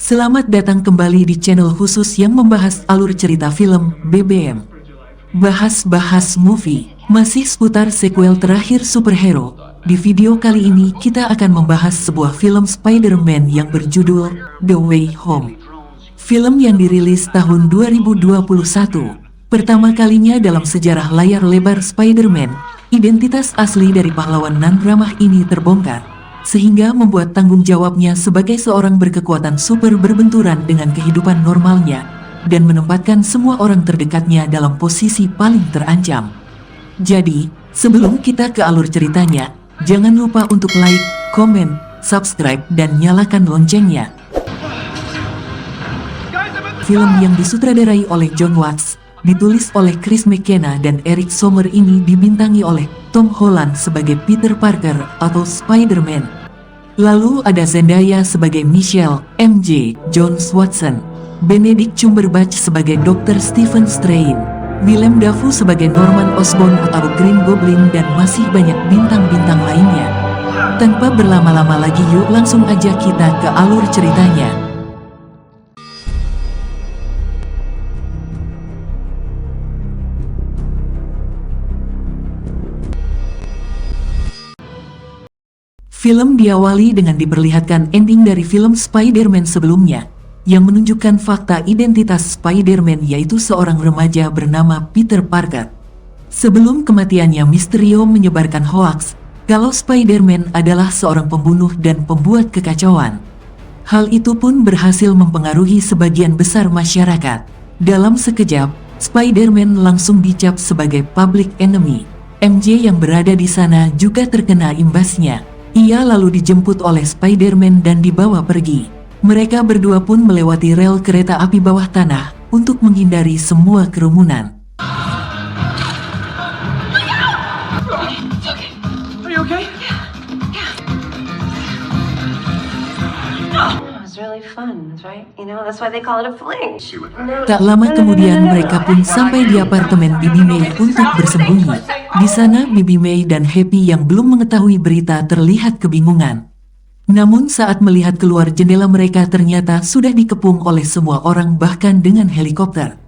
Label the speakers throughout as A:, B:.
A: Selamat datang kembali di channel khusus yang membahas alur cerita film BBM. Bahas-bahas movie, masih seputar sequel terakhir superhero. Di video kali ini kita akan membahas sebuah film Spider-Man yang berjudul The Way Home. Film yang dirilis tahun 2021. Pertama kalinya dalam sejarah layar lebar Spider-Man, identitas asli dari pahlawan nan ramah ini terbongkar, sehingga membuat tanggung jawabnya sebagai seorang berkekuatan super berbenturan dengan kehidupan normalnya, dan menempatkan semua orang terdekatnya dalam posisi paling terancam. Jadi, sebelum kita ke alur ceritanya, jangan lupa untuk like, komen, subscribe, dan nyalakan loncengnya. Film yang disutradarai oleh Jon Watts, ditulis oleh Chris McKenna dan Eric Sommer ini dibintangi oleh Tom Holland sebagai Peter Parker atau Spider-Man. Lalu ada Zendaya sebagai Michelle, MJ, Jones Watson, Benedict Cumberbatch sebagai Dr. Stephen Strange, Willem Dafoe sebagai Norman Osborn atau Green Goblin, dan masih banyak bintang-bintang lainnya. Tanpa berlama-lama lagi, yuk langsung aja kita ke alur ceritanya. Film diawali dengan diperlihatkan ending dari film Spider-Man sebelumnya, yang menunjukkan fakta identitas Spider-Man, yaitu seorang remaja bernama Peter Parker. Sebelum kematiannya, Mysterio menyebarkan hoaks kalau Spider-Man adalah seorang pembunuh dan pembuat kekacauan. Hal itu pun berhasil mempengaruhi sebagian besar masyarakat. Dalam sekejap, Spider-Man langsung dicap sebagai public enemy. MJ yang berada di sana juga terkena imbasnya. Ia lalu dijemput oleh Spider-Man dan dibawa pergi. Mereka berdua pun melewati rel kereta api bawah tanah untuk menghindari semua kerumunan. Tak lama kemudian mereka pun sampai di apartemen Bibi May untuk bersembunyi. Di sana Bibi May dan Happy yang belum mengetahui berita terlihat kebingungan. Namun saat melihat keluar jendela, mereka ternyata sudah dikepung oleh semua orang, bahkan dengan helikopter.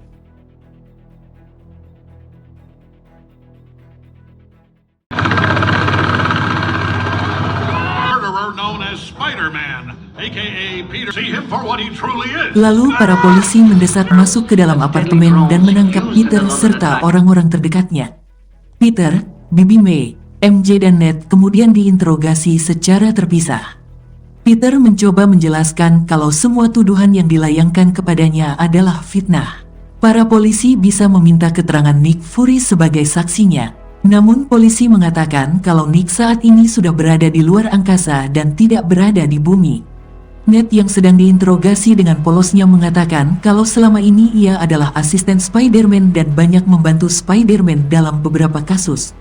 A: Lalu para polisi mendesak masuk ke dalam apartemen dan menangkap Peter serta orang-orang terdekatnya. Peter, Bibi May, MJ dan Ned kemudian diinterogasi secara terpisah. Peter mencoba menjelaskan kalau semua tuduhan yang dilayangkan kepadanya adalah fitnah. Para polisi bisa meminta keterangan Nick Fury sebagai saksinya. Namun polisi mengatakan kalau Nick saat ini sudah berada di luar angkasa dan tidak berada di bumi. Ned yang sedang diinterogasi dengan polosnya mengatakan kalau selama ini ia adalah asisten Spider-Man dan banyak membantu Spider-Man dalam beberapa kasus.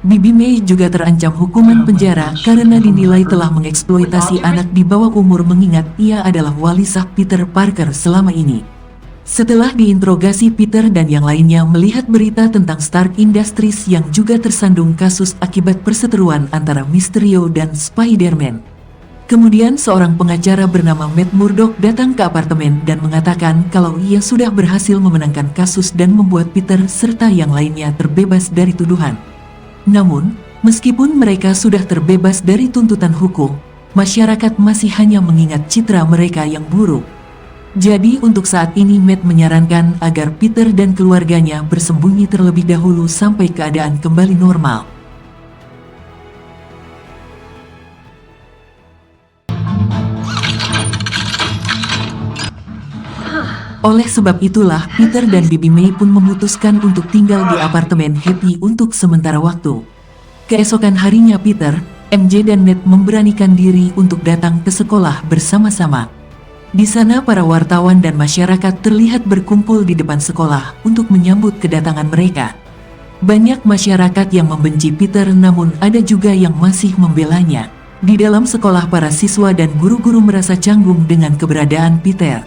A: Bibi May juga terancam hukuman penjara karena dinilai telah mengeksploitasi anak di bawah umur, mengingat ia adalah wali sah Peter Parker selama ini. Setelah diinterogasi, Peter dan yang lainnya melihat berita tentang Stark Industries yang juga tersandung kasus akibat perseteruan antara Mysterio dan Spider-Man. Kemudian seorang pengacara bernama Matt Murdock datang ke apartemen dan mengatakan kalau ia sudah berhasil memenangkan kasus dan membuat Peter serta yang lainnya terbebas dari tuduhan. Namun, meskipun mereka sudah terbebas dari tuntutan hukum, masyarakat masih hanya mengingat citra mereka yang buruk. Jadi untuk saat ini Matt menyarankan agar Peter dan keluarganya bersembunyi terlebih dahulu sampai keadaan kembali normal. Oleh sebab itulah Peter dan Bibi May pun memutuskan untuk tinggal di apartemen Happy untuk sementara waktu. Keesokan harinya Peter, MJ dan Ned memberanikan diri untuk datang ke sekolah bersama-sama. Di sana para wartawan dan masyarakat terlihat berkumpul di depan sekolah untuk menyambut kedatangan mereka. Banyak masyarakat yang membenci Peter, namun ada juga yang masih membelanya. Di dalam sekolah, para siswa dan guru-guru merasa canggung dengan keberadaan Peter.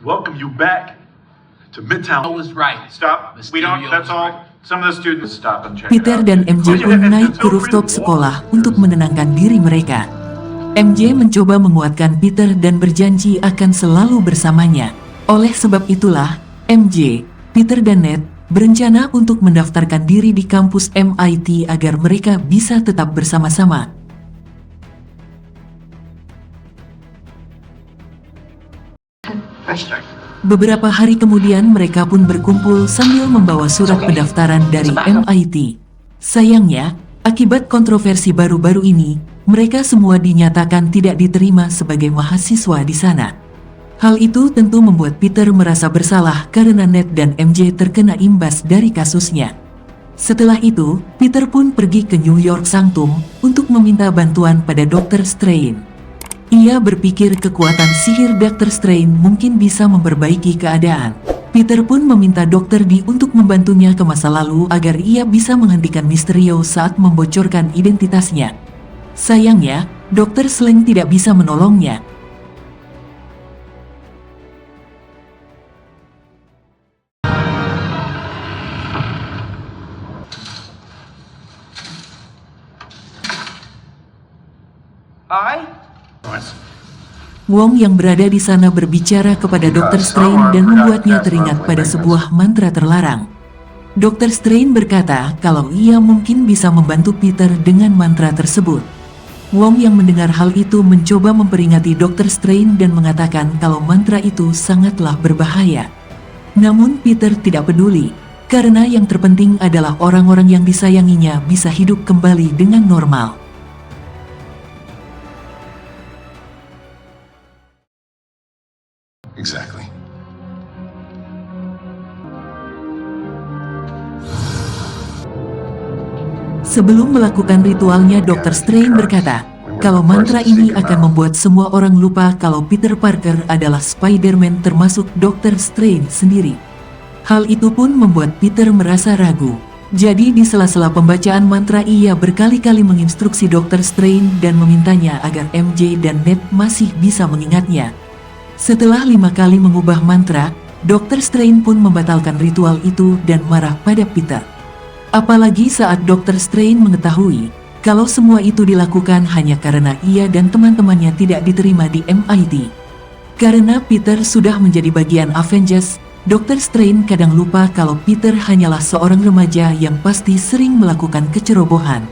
B: Welcome you back to Midtown.
C: I was right.
B: Stop. We don't.
C: Mysterio
B: That's
C: was
B: all.
C: right.
A: Peter dan MJ pun naik ke rooftop sekolah untuk menenangkan diri mereka. MJ mencoba menguatkan Peter dan berjanji akan selalu bersamanya. Oleh sebab itulah, MJ, Peter dan Ned berencana untuk mendaftarkan diri di kampus MIT agar mereka bisa tetap bersama-sama. Beberapa hari kemudian mereka pun berkumpul sambil membawa surat pendaftaran dari MIT. Sayangnya, akibat kontroversi baru-baru ini, mereka semua dinyatakan tidak diterima sebagai mahasiswa di sana. Hal itu tentu membuat Peter merasa bersalah karena Ned dan MJ terkena imbas dari kasusnya. Setelah itu, Peter pun pergi ke New York Sanctum untuk meminta bantuan pada Dr. Strange. Ia berpikir kekuatan sihir Dr. Strange mungkin bisa memperbaiki keadaan. Peter pun meminta Dr. D untuk membantunya ke masa lalu agar ia bisa menghentikan Mysterio saat membocorkan identitasnya. Sayangnya, Dr. Strange tidak bisa menolongnya. Wong yang berada di sana berbicara kepada Dr. Strange dan membuatnya teringat pada sebuah mantra terlarang. Dr. Strange berkata kalau ia mungkin bisa membantu Peter dengan mantra tersebut. Wong yang mendengar hal itu mencoba memperingati Dr. Strange dan mengatakan kalau mantra itu sangatlah berbahaya. Namun Peter tidak peduli, karena yang terpenting adalah orang-orang yang disayanginya bisa hidup kembali dengan normal.
B: Exactly.
A: Sebelum melakukan ritualnya, Dr. Strange berkata, kalau mantra ini akan membuat semua orang lupa kalau Peter Parker adalah Spider-Man termasuk Dr. Strange sendiri. Hal itu pun membuat Peter merasa ragu. Jadi di sela-sela pembacaan mantra ia berkali-kali menginstruksi Dr. Strange dan memintanya agar MJ dan Ned masih bisa mengingatnya. Setelah 5 kali mengubah mantra, Dr. Strange pun membatalkan ritual itu dan marah pada Peter. Apalagi saat Dr. Strange mengetahui kalau semua itu dilakukan hanya karena ia dan teman-temannya tidak diterima di MIT. Karena Peter sudah menjadi bagian Avengers, Dr. Strange kadang lupa kalau Peter hanyalah seorang remaja yang pasti sering melakukan kecerobohan.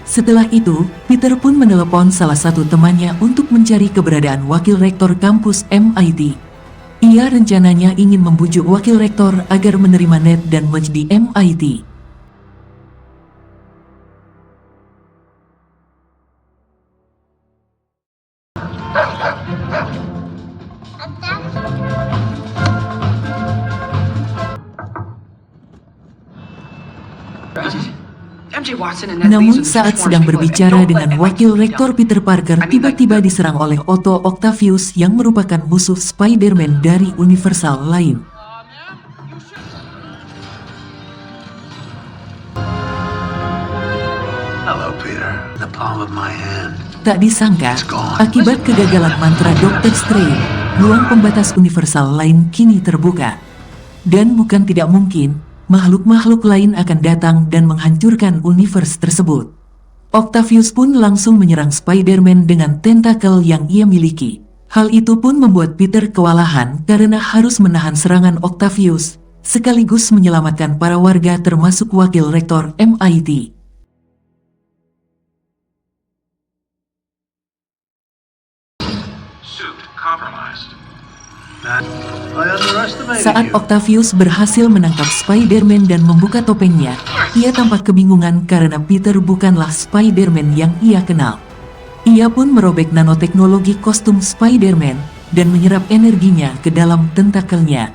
A: Setelah itu, Peter pun menelepon salah satu temannya untuk mencari keberadaan wakil rektor kampus MIT. Ia rencananya ingin membujuk wakil rektor agar menerima Ned dan Mudge di MIT. Namun saat sedang berbicara dengan wakil rektor Peter Parker tiba-tiba diserang oleh Otto Octavius yang merupakan musuh Spider-Man dari Universal lain.
B: Hello, Peter. The palm of my hand.
A: Tak disangka, akibat kegagalan mantra Dr. Strange, ruang pembatas Universal lain kini terbuka. Dan bukan tidak mungkin, makhluk-makhluk lain akan datang dan menghancurkan universe tersebut. Octavius pun langsung menyerang Spider-Man dengan tentakel yang ia miliki. Hal itu pun membuat Peter kewalahan karena harus menahan serangan Octavius, sekaligus menyelamatkan para warga termasuk wakil rektor MIT. Saat Octavius berhasil menangkap Spider-Man dan membuka topengnya, ia tampak kebingungan karena Peter bukanlah Spider-Man yang ia kenal. Ia pun merobek nanoteknologi kostum Spider-Man dan menyerap energinya ke dalam tentakelnya.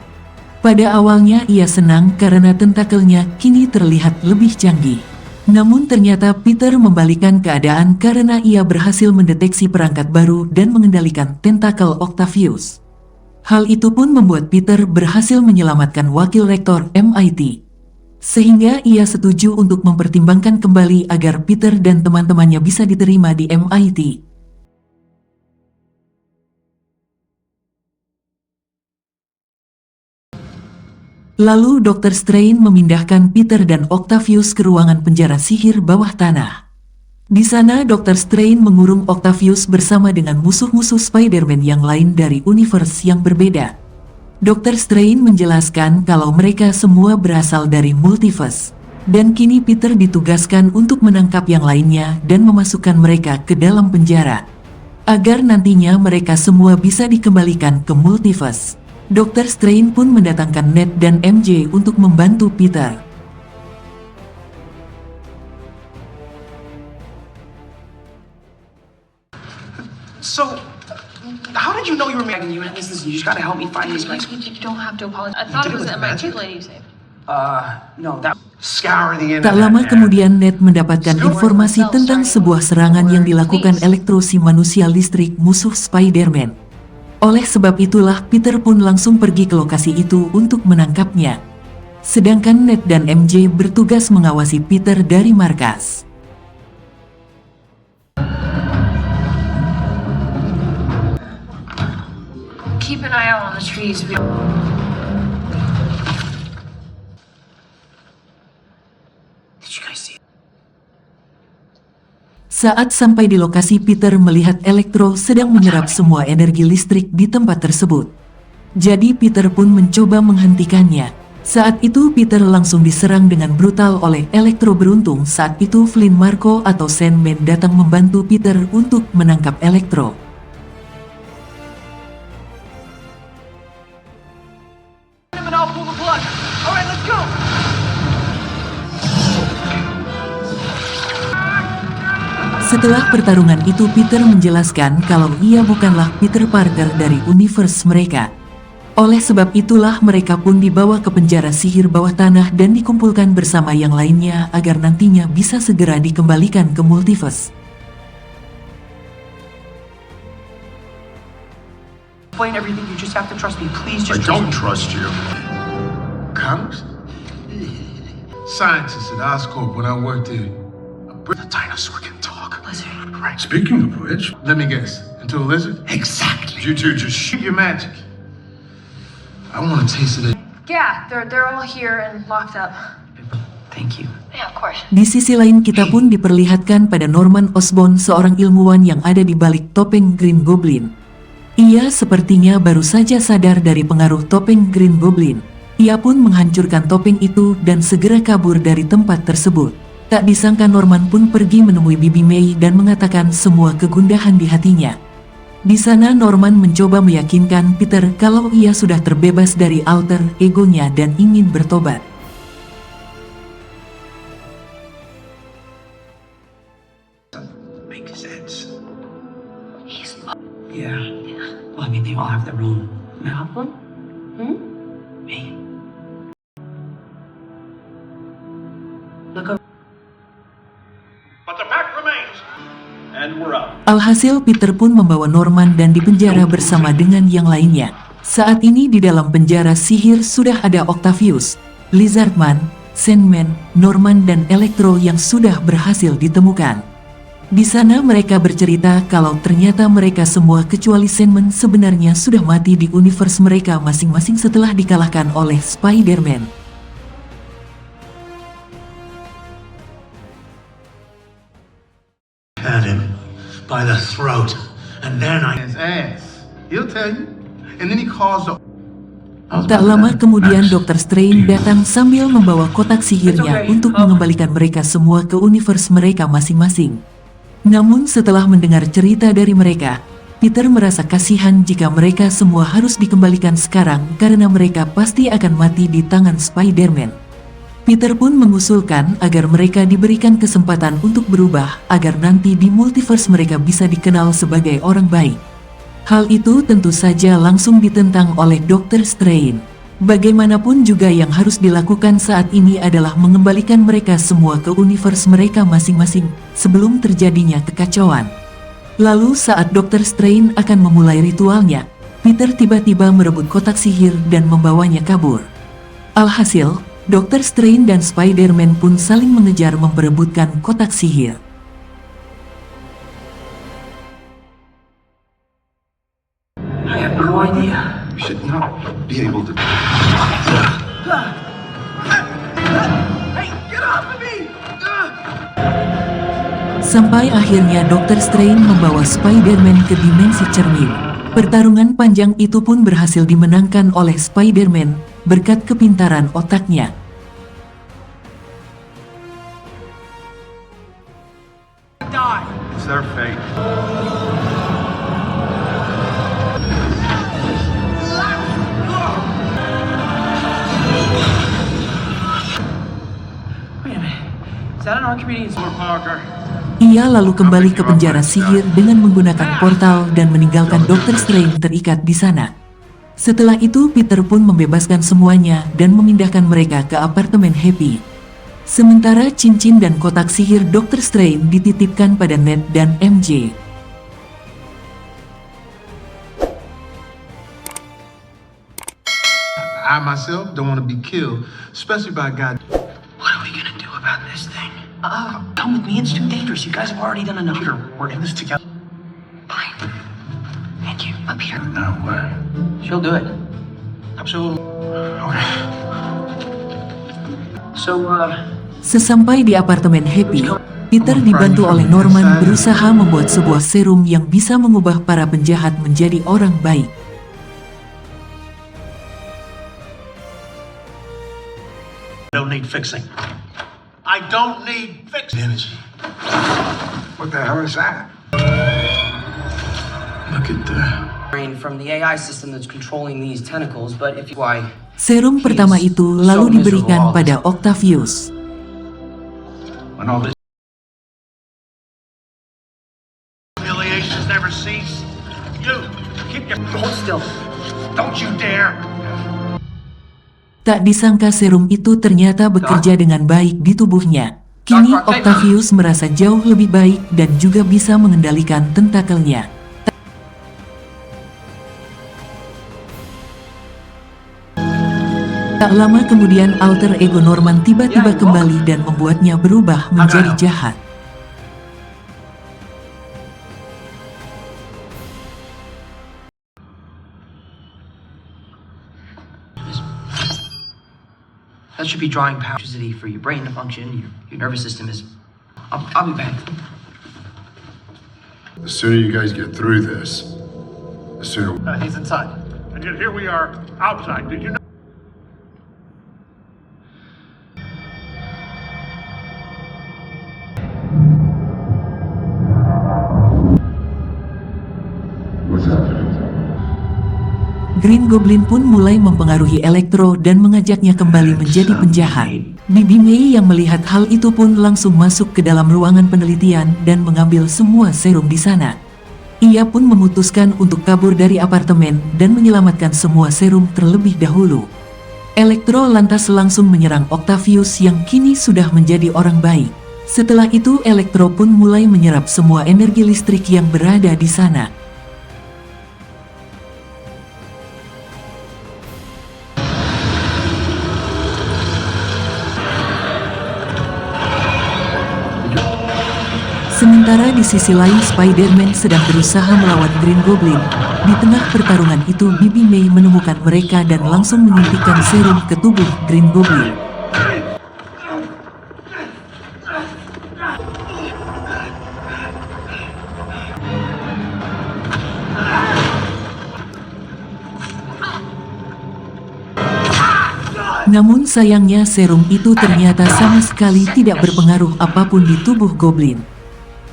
A: Pada awalnya ia senang karena tentakelnya kini terlihat lebih canggih. Namun ternyata Peter membalikan keadaan karena ia berhasil mendeteksi perangkat baru dan mengendalikan tentakel Octavius. Hal itu pun membuat Peter berhasil menyelamatkan wakil rektor MIT. Sehingga ia setuju untuk mempertimbangkan kembali agar Peter dan teman-temannya bisa diterima di MIT. Lalu Dr. Strange memindahkan Peter dan Octavius ke ruangan penjara sihir bawah tanah. Di sana Dr. Strange mengurung Octavius bersama dengan musuh-musuh Spider-Man yang lain dari universe yang berbeda. Dr. Strange menjelaskan kalau mereka semua berasal dari multiverse. Dan kini Peter ditugaskan untuk menangkap yang lainnya dan memasukkan mereka ke dalam penjara. Agar nantinya mereka semua bisa dikembalikan ke multiverse. Dr. Strange pun mendatangkan Ned dan MJ untuk membantu Peter.
C: So, how did you know you were making you? Listen, you just gotta help me find these guys.
D: You don't have to apologize. I thought it was the MIT lady you saved.
C: No, that scour the internet.
A: Tak lama kemudian Ned mendapatkan informasi tentang sebuah serangan yang dilakukan Electro si manusia listrik musuh Spider-Man. Oleh sebab itulah Peter pun langsung pergi ke lokasi itu untuk menangkapnya. Sedangkan Ned dan MJ bertugas mengawasi Peter dari markas.
D: Keep an eye out on the trees.
C: Did you guys see it?
A: Saat sampai di lokasi, Peter melihat Electro sedang menyerap semua energi listrik di tempat tersebut. Jadi Peter pun mencoba menghentikannya. Saat itu Peter langsung diserang dengan brutal oleh Electro. Beruntung saat itu Flynn Marko atau Sandman datang membantu Peter untuk menangkap Electro. Setelah pertarungan itu Peter menjelaskan kalau ia bukanlah Peter Parker dari universe mereka. Oleh sebab itulah mereka pun dibawa ke penjara sihir bawah tanah dan dikumpulkan bersama yang lainnya agar nantinya bisa segera dikembalikan ke multiverse.
C: Explain everything. You just have to trust me. Please
B: I
C: just
B: don't trust you.
E: Comics? Scientists at Oscorp when I worked there.
B: The dinosaur can talk.
E: Right.
B: Speaking of which,
E: Let me guess. Into a lizard?
B: exactly. You two just shoot.
E: Your magic. I want a taste of it.
D: Yeah, they're all here and locked up.
C: Thank you.
D: Yeah, of course.
A: Di sisi lain kita pun diperlihatkan pada Norman Osborn, seorang ilmuwan yang ada di balik topeng Green Goblin. Ia sepertinya baru saja sadar dari pengaruh topeng Green Goblin. Ia pun menghancurkan topeng itu dan segera kabur dari tempat tersebut. Tak disangka Norman pun pergi menemui Bibi May dan mengatakan semua kegundahan di hatinya. Di sana Norman mencoba meyakinkan Peter kalau ia sudah terbebas dari alter egonya dan ingin bertobat.
C: Makes sense. Yeah. Well, I mean, they all have their own problem. Me. Look up.
B: But the fact remains. And we're out.
A: Alhasil Peter pun membawa Norman dan dipenjara bersama dengan yang lainnya. Saat ini di dalam penjara sihir sudah ada Octavius, Lizardman, Sandman, Norman dan Electro yang sudah berhasil ditemukan. Di sana mereka bercerita kalau ternyata mereka semua kecuali Sandman sebenarnya sudah mati di universe mereka masing-masing setelah dikalahkan oleh Spider-Man.
B: Had him by the throat, and then I.
E: His ass. He'll tell you. And then he calls the...
A: Tak lama kemudian Dr. Strange datang sambil membawa kotak sihirnya untuk mengembalikan mereka semua ke universe mereka masing-masing. Namun setelah mendengar cerita dari mereka, Peter merasa kasihan jika mereka semua harus dikembalikan sekarang karena mereka pasti akan mati di tangan Spider-Man. Peter pun mengusulkan agar mereka diberikan kesempatan untuk berubah agar nanti di multiverse mereka bisa dikenal sebagai orang baik. Hal itu tentu saja langsung ditentang oleh Dr. Strange. Bagaimanapun juga yang harus dilakukan saat ini adalah mengembalikan mereka semua ke universe mereka masing-masing sebelum terjadinya kekacauan. Lalu saat Dr. Strange akan memulai ritualnya, Peter tiba-tiba merebut kotak sihir dan membawanya kabur. Alhasil, Dr. Strange dan Spider-Man pun saling mengejar memperebutkan kotak sihir.
C: I have no idea.
E: You should not be able to...
C: Hey, get off of me!
A: Sampai akhirnya Dr. Strange membawa Spider-Man ke dimensi cermin. Pertarungan panjang itu pun berhasil dimenangkan oleh Spider-Man berkat kepintaran otaknya.
C: Die!
B: It's their fate.
C: Wait a minute. Is that an Archimedes?
B: Parker.
A: Ia lalu kembali ke penjara sihir dengan menggunakan portal dan meninggalkan Dr. Strange terikat di sana. Setelah itu Peter pun membebaskan semuanya dan memindahkan mereka ke apartemen Happy. Sementara cincin dan kotak sihir Dr. Strange dititipkan pada Ned dan MJ.
E: I myself don't want to be killed, especially by a guy.
C: What are we gonna do about this thing? Come with me. It's too dangerous. You guys have already done enough.
E: Peter, we're in this together.
D: Fine.
C: Thank you.
D: Up here.
E: No way.
C: She'll do it. Absolutely.
E: Okay.
C: So,
A: Sesampai di apartemen Happy, Peter dibantu oleh Norman berusaha membuat sebuah serum yang bisa mengubah para penjahat menjadi orang baik.
B: I don't need fixing. I don't need fixing.
E: Energy. What the hell is that? Look at that.
C: brain from the AI system that's controlling these tentacles, but if you why
A: Serum pertama itu lalu diberikan pada Octavius.
B: When all this humiliations never cease, you keep your
C: hold still.
B: don't you dare.
A: Tak disangka serum itu ternyata bekerja dengan baik di tubuhnya. Kini Octavius merasa jauh lebih baik dan juga bisa mengendalikan tentakelnya. Tak lama kemudian alter ego Norman tiba-tiba kembali dan membuatnya berubah menjadi jahat.
C: That should be drawing power for your brain to function. Your nervous system is. I'll be back.
F: The sooner you guys get through this, the sooner.
B: He's inside, and yet here we are outside. Did you know?
F: What's happening?
A: Green Goblin pun mulai mempengaruhi Electro dan mengajaknya kembali menjadi penjahat. Bibi May yang melihat hal itu pun langsung masuk ke dalam ruangan penelitian dan mengambil semua serum di sana. Ia pun memutuskan untuk kabur dari apartemen dan menyelamatkan semua serum terlebih dahulu. Electro lantas langsung menyerang Octavius yang kini sudah menjadi orang baik. Setelah itu Electro pun mulai menyerap semua energi listrik yang berada di sana. Sementara di sisi lain Spider-Man sedang berusaha melawan Green Goblin. Di tengah pertarungan itu Bibi May menemukan mereka dan langsung menyuntikkan serum ke tubuh Green Goblin. Namun sayangnya serum itu ternyata sama sekali tidak berpengaruh apapun di tubuh Goblin.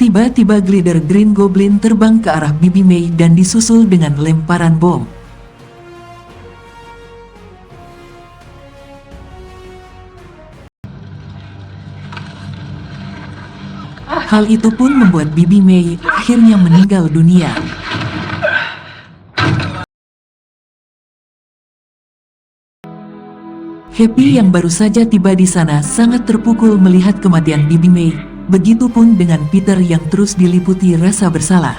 A: Tiba-tiba glider Green Goblin terbang ke arah Bibi May dan disusul dengan lemparan bom. Hal itu pun membuat Bibi May akhirnya meninggal dunia. Happy yang baru saja tiba di sana sangat terpukul melihat kematian Bibi May. Begitupun dengan Peter yang terus diliputi rasa bersalah.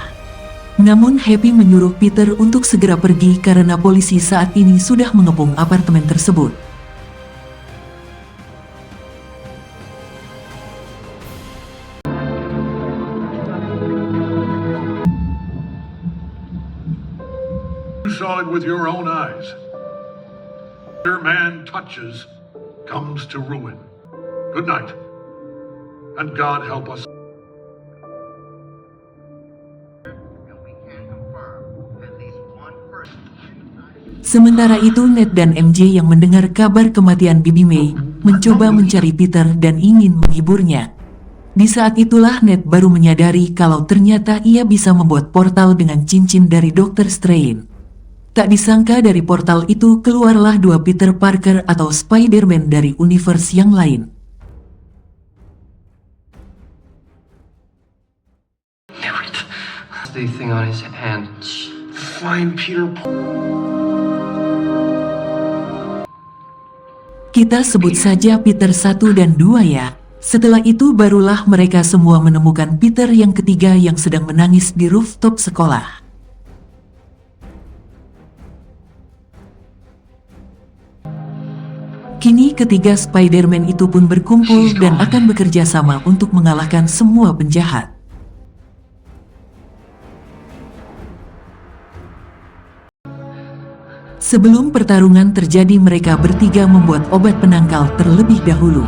A: Namun Happy menyuruh Peter untuk segera pergi karena polisi saat ini sudah mengepung apartemen tersebut.
B: You saw it with your own eyes.
F: man touches comes to ruin. Good night, and God help us.
A: Sementara itu Ned dan MJ yang mendengar kabar kematian Bibi May mencoba mencari Peter dan ingin menghiburnya. Di saat itulah Ned baru menyadari kalau ternyata ia bisa membuat portal dengan cincin dari Dr. Strange. Tak disangka dari portal itu keluarlah dua Peter Parker atau Spider-Man dari universe yang lain.
C: The thing on his hand. Fine, Peter.
A: Kita sebut saja Peter 1 dan 2 ya. Setelah itu barulah mereka semua menemukan Peter yang ketiga yang sedang menangis di rooftop sekolah. Kini ketiga Spider-Man itu pun berkumpul dan akan bekerja sama untuk mengalahkan semua penjahat. Sebelum pertarungan terjadi, mereka bertiga membuat obat penangkal terlebih dahulu.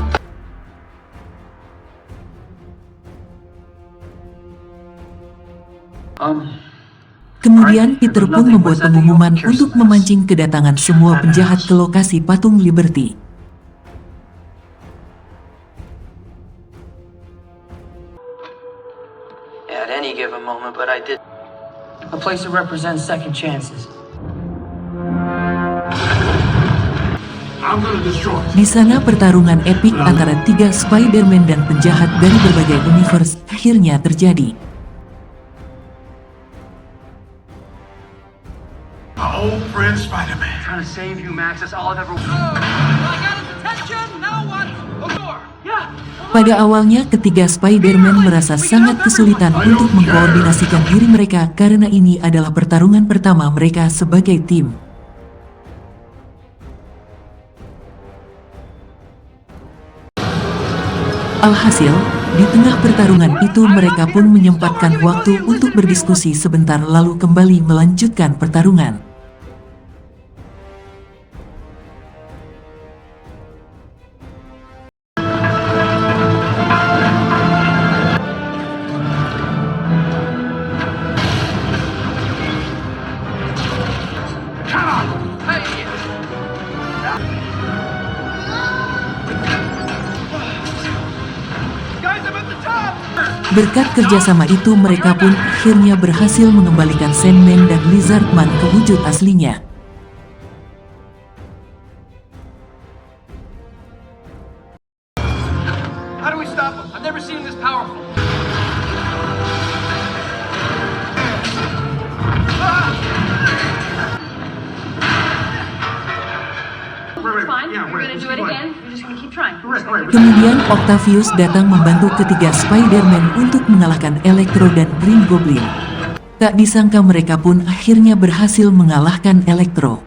A: Kemudian Peter pun membuat pengumuman untuk memancing kedatangan semua penjahat ke lokasi patung Liberty.
C: At any given moment, but I did. A place that represents second chances.
A: Di sana pertarungan epik antara tiga Spider-Man dan penjahat dari berbagai universe akhirnya terjadi.
F: Our old friend Spider-Man.
C: Trying to save you, Max. That's all I've ever.
A: Pada awalnya ketiga Spider-Man merasa sangat kesulitan untuk mengkoordinasikan diri mereka karena ini adalah pertarungan pertama mereka sebagai tim. Alhasil, di tengah pertarungan itu mereka pun menyempatkan waktu untuk berdiskusi sebentar lalu kembali melanjutkan pertarungan. Berkat kerjasama itu mereka pun akhirnya berhasil mengembalikan Sandman dan Lizardman ke wujud aslinya.
C: How do we stop him? I've never seen him this powerful.
D: It's fine. You're gonna do it again. You're just gonna keep trying.
A: Kemudian Octavius datang membantu ketiga Spider-Man untuk mengalahkan Electro dan Green Goblin. Tak disangka mereka pun akhirnya berhasil mengalahkan Electro.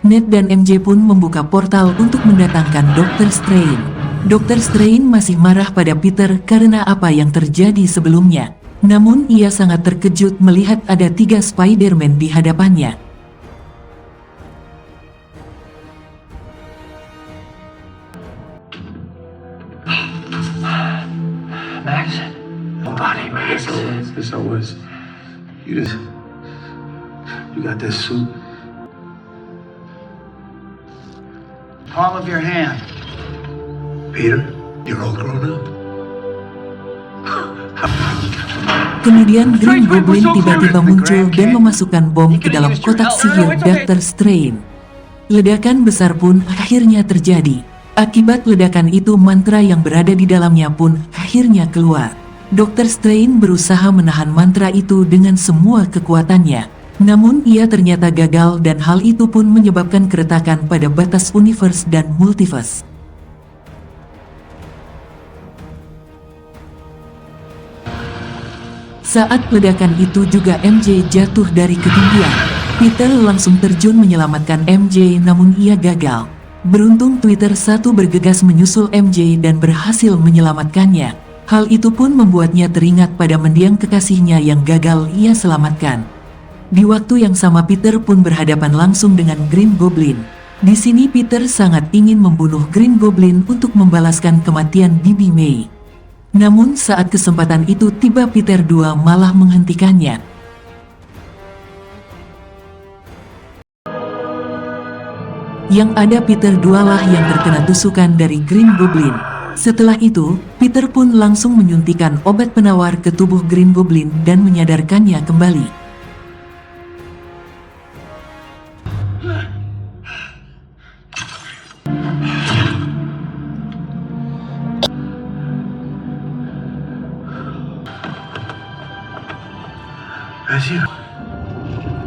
A: Ned dan MJ pun membuka portal untuk mendatangkan Dr. Strange. Dr. Strange masih marah pada Peter karena apa yang terjadi sebelumnya. Namun ia sangat terkejut melihat ada tiga Spider-Man di hadapannya.
C: Max? Nobody, Max. This always. You got this suit. Palm of your hand.
F: Peter, you're all grown up.
A: Kemudian Green Goblin tiba-tiba muncul dan memasukkan bom ke dalam kotak sihir Dr. Strange. Ledakan besar pun akhirnya terjadi. Akibat ledakan itu mantra yang berada di dalamnya pun akhirnya keluar. Dr. Strange berusaha menahan mantra itu dengan semua kekuatannya. Namun ia ternyata gagal dan hal itu pun menyebabkan keretakan pada batas universe dan multiverse. Saat ledakan itu juga MJ jatuh dari ketinggian. Peter langsung terjun menyelamatkan MJ namun ia gagal. Beruntung Twitter 1 bergegas menyusul MJ dan berhasil menyelamatkannya. Hal itu pun membuatnya teringat pada mendiang kekasihnya yang gagal ia selamatkan. Di waktu yang sama Peter pun berhadapan langsung dengan Green Goblin. Di sini Peter sangat ingin membunuh Green Goblin untuk membalaskan kematian Bibi May. Namun saat kesempatan itu tiba Peter 2 malah menghentikannya. Yang ada Peter 2 lah yang terkena tusukan dari Green Goblin. Setelah itu, Peter pun langsung menyuntikkan obat penawar ke tubuh Green Goblin dan menyadarkannya kembali.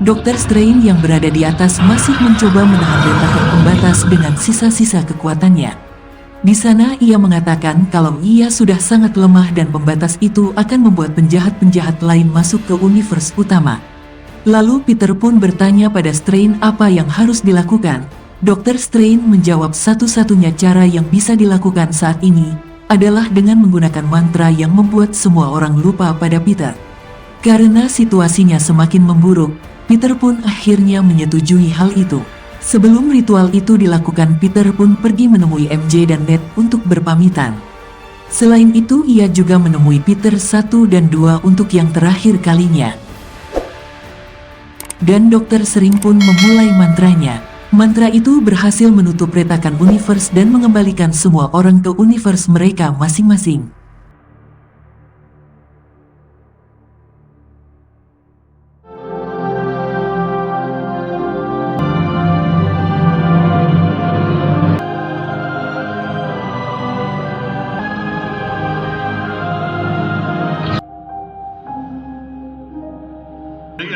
A: Dr. Strange yang berada di atas masih mencoba menahan retakan pembatas dengan sisa-sisa kekuatannya. Di sana ia mengatakan kalau ia sudah sangat lemah dan pembatas itu akan membuat penjahat-penjahat lain masuk ke universe utama. Lalu Peter pun bertanya pada Strange apa yang harus dilakukan. Dr. Strange menjawab satu-satunya cara yang bisa dilakukan saat ini adalah dengan menggunakan mantra yang membuat semua orang lupa pada Peter. Karena situasinya semakin memburuk, Peter pun akhirnya menyetujui hal itu. Sebelum ritual itu dilakukan, Peter pun pergi menemui MJ dan Ned untuk berpamitan. Selain itu, ia juga menemui Peter 1 dan 2 untuk yang terakhir kalinya. Dan Dr. Strange pun memulai mantranya. Mantra itu berhasil menutup retakan universe dan mengembalikan semua orang ke universe mereka masing-masing.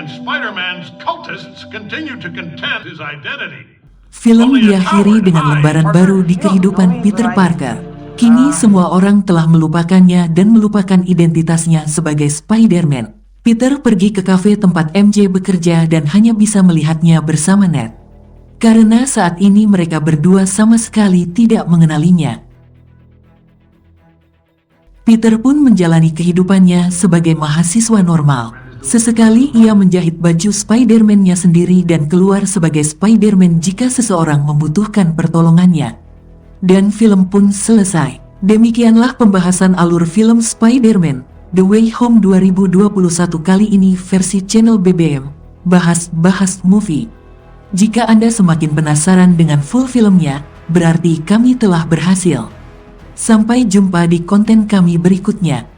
F: And Spider-Man's cultists continue to contend his identity.
A: Film diakhiri dengan lembaran baru di kehidupan Peter Parker. Kini semua orang telah melupakannya dan melupakan identitasnya sebagai Spider-Man. Peter pergi ke kafe tempat MJ bekerja dan hanya bisa melihatnya bersama Ned. Karena saat ini mereka berdua sama sekali tidak mengenalinya. Peter pun menjalani kehidupannya sebagai mahasiswa normal. Sesekali ia menjahit baju Spider-Man-nya sendiri dan keluar sebagai Spider-Man jika seseorang membutuhkan pertolongannya. Dan film pun selesai. Demikianlah pembahasan alur film Spider-Man The Way Home 2021 kali ini versi channel BBM, bahas movie. Jika Anda semakin penasaran dengan full filmnya, berarti kami telah berhasil. Sampai jumpa di konten kami berikutnya.